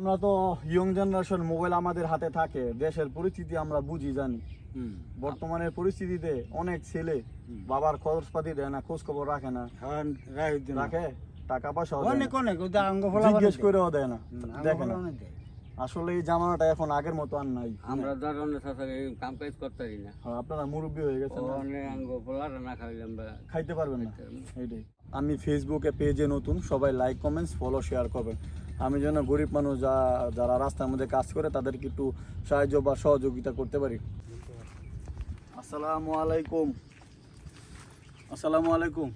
আমরা তো young generation, mobile আমাদের হাতে থাকে, দেশের পরিস্থিতি আমরা বুঝি জানি। বর্তমানের পরিস্থিতিতে অনেক ছেলে বাবার খরচপাতি দেয় না, খোঁজ খবর রাখে না, রাখে টাকা পয়সা জিজ্ঞেস করেও দেয় না, দেখে না। আসলে এই জামানাটা এখন আগের মতো আর নাই। আমরা কাম কাজ করতে পারি না। আপনারা মুরব্বী হয়ে গেছেন, না খাইলে আমরা খাইতে পারবেন না। এইটাই। আমি ফেসবুকে পেজে নতুন, সবাই লাইক কমেন্টস ফলো শেয়ার করবেন। আমি যেন গরিব মানুষ যারা রাস্তার মধ্যে কাজ করে তাদেরকে একটু সাহায্য বা সহযোগিতা করতে পারি। আসসালামু আলাইকুম। আসসালামু আলাইকুম।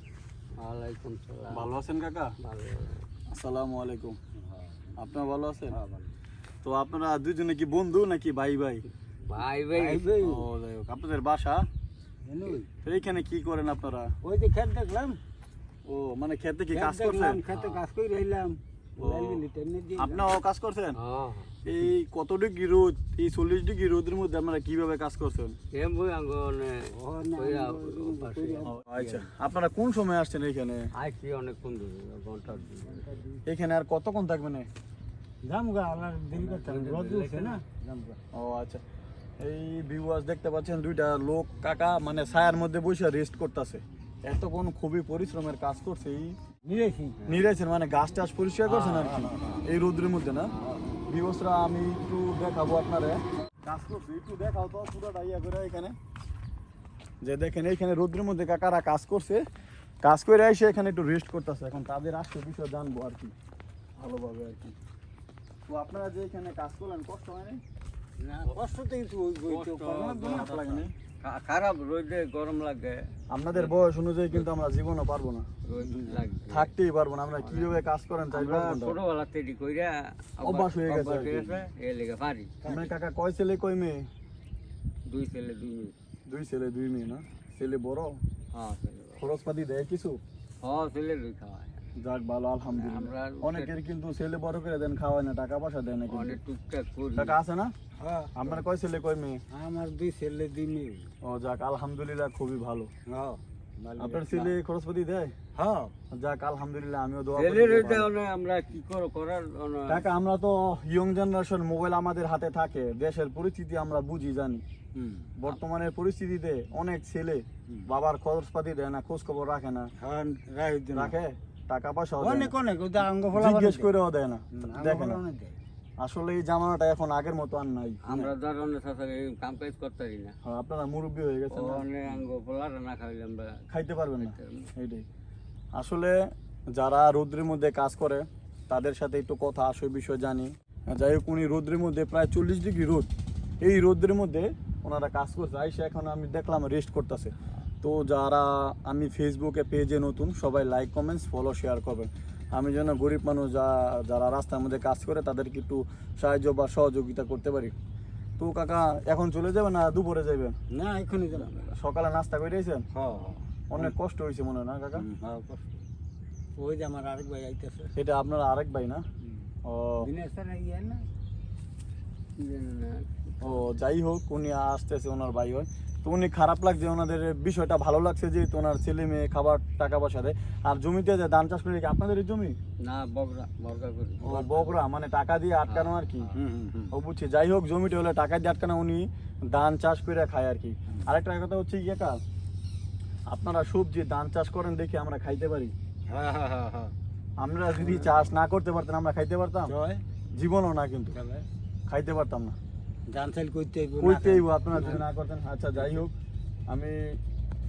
ওয়ালাইকুম সালাম। ভালো আছেন কাকা? ভালো। আসসালামু আলাইকুম। আপনারা ভালো আছেন? তো আপনারা দুজনে কি বন্ধু নাকি ভাই ভাই? ভাই ভাই। ও যাই হোক, আপনাদের বাসা তো এইখানে কি করেন আপনারা? ওই যে খেত দেখলাম। ও মানে খেতে কি কাজ করছেন? খেতে কাজ করে রইলাম। আপনারাও কাজ করছেন? এই কত ডিগ্রি রোদ, এই 40 ডিগ্রি রোদের মধ্যে আপনারা কিভাবে কাজ করছেন? আচ্ছা, আপনারা কোন সময় আসছেন এখানে? অনেকক্ষণ ঘন্টা। এখানে আর কতক্ষণ থাকবেন? ও আচ্ছা, এই ভিউয়ার্স দেখতে পাচ্ছেন দুইটা লোক কাকা মানে ছায়ার মধ্যে বসে রেস্ট করতেছে। এতক্ষণ খুবই পরিশ্রমের কাজ করছে। নিরেছেন মানে গাছ টাছ পরিষ্কার করছেন আর কি এই রোদ্রের মধ্যে না? ভিউয়ার্সরা আমি একটু দেখাবো আপনারে কাজ করছি, একটু দেখাও তো পুরোটা ইয়া করে। এখানে যে দেখেন এইখানে রোদ্রের মধ্যে কাকারা কাজ করছে, কাজ করে এসে এখানে একটু রেস্ট করতেছে। এখন তাদের আসছে বিষয় জানবো আর কি ভালোভাবে আর কি। তো আপনারা যে এখানে কাজ করলেন কষ্ট হয়নি? না, কষ্ট তো একটু লাগেনি? খারাপ রোদে গরম লাগে। আপনাদের বয়স অনুযায়ী কিন্তু আমরা জীবনও পারবো না, থাকতেই পারবো না। আমরা কিভাবে কাজ করেন তাই ছোটবেলা থেকে কইরা অভ্যাস হয়ে গেছে এই লেগে পারি। আপনার কাকা কয় ছেলে কয় মেয়ে? 2 ছেলে 2 মেয়ে। 2 ছেলে 2 মেয়ে না? ছেলে বড়? হ্যাঁ ছেলে। খরচপাতি দেয় কিছু? হ্যাঁ ছেলে লই খাওয়ায়। যাক ভালো, আলহামদুলিল্লাহ। অনেকের কিন্তু ছেলে বড় করে দেন, খাওয়ায় না, টাকা পয়সা দেয় না। অনেক টুকটাক করি। টাকা আছে না? হ্যাঁ। আপনার কয় ছেলে কয় মেয়ে? আমার 2 ছেলে 2 মেয়ে। ও যাক আলহামদুলিল্লাহ, খুবই ভালো। হ্যাঁ। আপনার ছেলে খরচপাতি দেয়? হ্যাঁ। যাক আলহামদুলিল্লাহ, আমিও দোয়া ছেলে করি। রইতে আমরা কি করার কাকা আমরা তো ইয়ং জেনারেশন, মোবাইল আমাদের হাতে থাকে, দেশের পরিস্থিতি আমরা বুঝি জানি। বর্তমানের পরিস্থিতিতে অনেক ছেলে বাবার খরচপাতি দেয় না, খোঁজ খবর রাখে না, রাখে টাকা পয়সা জিজ্ঞেস করেও দেয় না, দেখে না। আসলে এই জামানাটা এখন আগের মতো আর নাই। আমরা কাম কাজ করতে পারি না। আপনারা মুরব্বী হয়ে গেছেন, না খাইলে আমরা খাইতে পারবেন না। এইটাই। আসলে যারা রৌদ্রের মধ্যে কাজ করে তাদের সাথে একটু কথা আসল বিষয় জানি। যাই হোক, উনি রৌদ্রের মধ্যে প্রায় 40 ডিগ্রি রোদ, এই রোদ্রের মধ্যে ওনারা কাজ করছে। আইসা এখন আমি দেখলাম রেস্ট করতেছে। তো যারা আমি ফেসবুকে পেজে নতুন, সবাই লাইক কমেন্টস ফলো শেয়ার করবেন। আমি যেন গরিব মানুষ যারা রাস্তার মধ্যে কাজ করে তাদেরকে একটু সাহায্য বা সহযোগিতা করতে পারি। তো কাকা এখন চলে যাবেন না দুপুরে যাবেন? না, এখনই যাবেন। সকালে নাস্তা করে দিয়েছেন? হ্যাঁ। অনেক কষ্ট হয়েছে মনে হয় না কাকা? হ্যাঁ কষ্ট। ওই যে আমার আরেক ভাই আইতেছে। এটা আপনার আরেক ভাই না? ও ও যাই হোক, উনি আসতেছে, ওনার ভাই হয়। তো উনি খারাপ লাগছে, ওনাদের বিষয়টা ভালো লাগছে যে ওনার ছেলে মেয়ে খাবার টাকা পয়সা দেয়। আর জমিতে যে ধান চাষ করে আপনাদের জমি না, বগরা করি। ও বগরা মানে টাকা দিয়ে আটকানো আর কি। ও বুঝছি। যাই হোক, জমিটা হলে টাকা দিয়ে আটকানো, উনি ধান চাষ করে খায় আর কি। আরেকটা কথা হচ্ছে কি কাকা, আপনারা সবজি ধান চাষ করেন দেখে আমরা খাইতে পারি। আমরা যদি চাষ না করতে পারতেন আমরা খাইতে পারতাম? জীবনও না, কিন্তু খাইতে পারতাম না। ধান চাষ করতেই আপনারা যদি না করতেন। আচ্ছা যাই হোক, আমি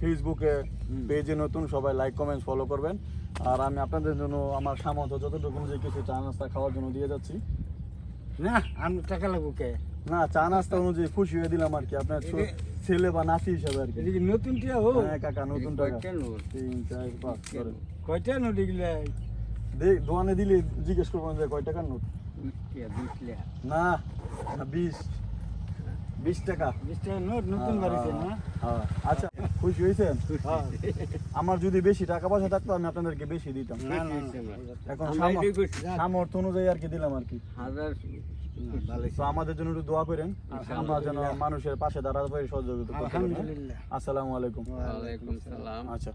ফেসবুকে পেজে নতুন, সবাই লাইক কমেন্ট ফলো করবেন। আর আমি আপনাদের জন্য আমার সামর্থ্য যতটুকু যে কিছু চা নাস্তা খাওয়ার জন্য দিয়ে যাচ্ছি। না, আমি টাকা লাগবো কে? না, চা নাস্তা অনুযায়ী খুশি হয়ে দিলাম আর কি, আপনার ছেলে বা নাতি হিসাবে আর কি। নতুন টাকা? হ্যাঁ কাকা, নতুন টাকা। 3 4 5 করে কয়টা নোট এগুলা? দোকানে দিলে জিজ্ঞেস করবেন যে কয় টাকার নোট। না 20 টাকা। 20 টাকা নোট নতুন বাড়িছে না? হ্যাঁ। আচ্ছা, খুশি হয়েছেন? আমার যদি বেশি টাকা পয়সা থাকতো আমি আপনাদেরকে বেশি দিতাম। এখন সামর্থ্য অনুযায়ী আর কি দিলাম আর কি। তো আমাদের জন্য একটু দোয়া করেন, আমরা যেন মানুষের পাশে দাঁড়াতে পারি, সহযোগিতা করতে পারি। আসসালামু আলাইকুম। ওয়ালাইকুম সালাম। আচ্ছা।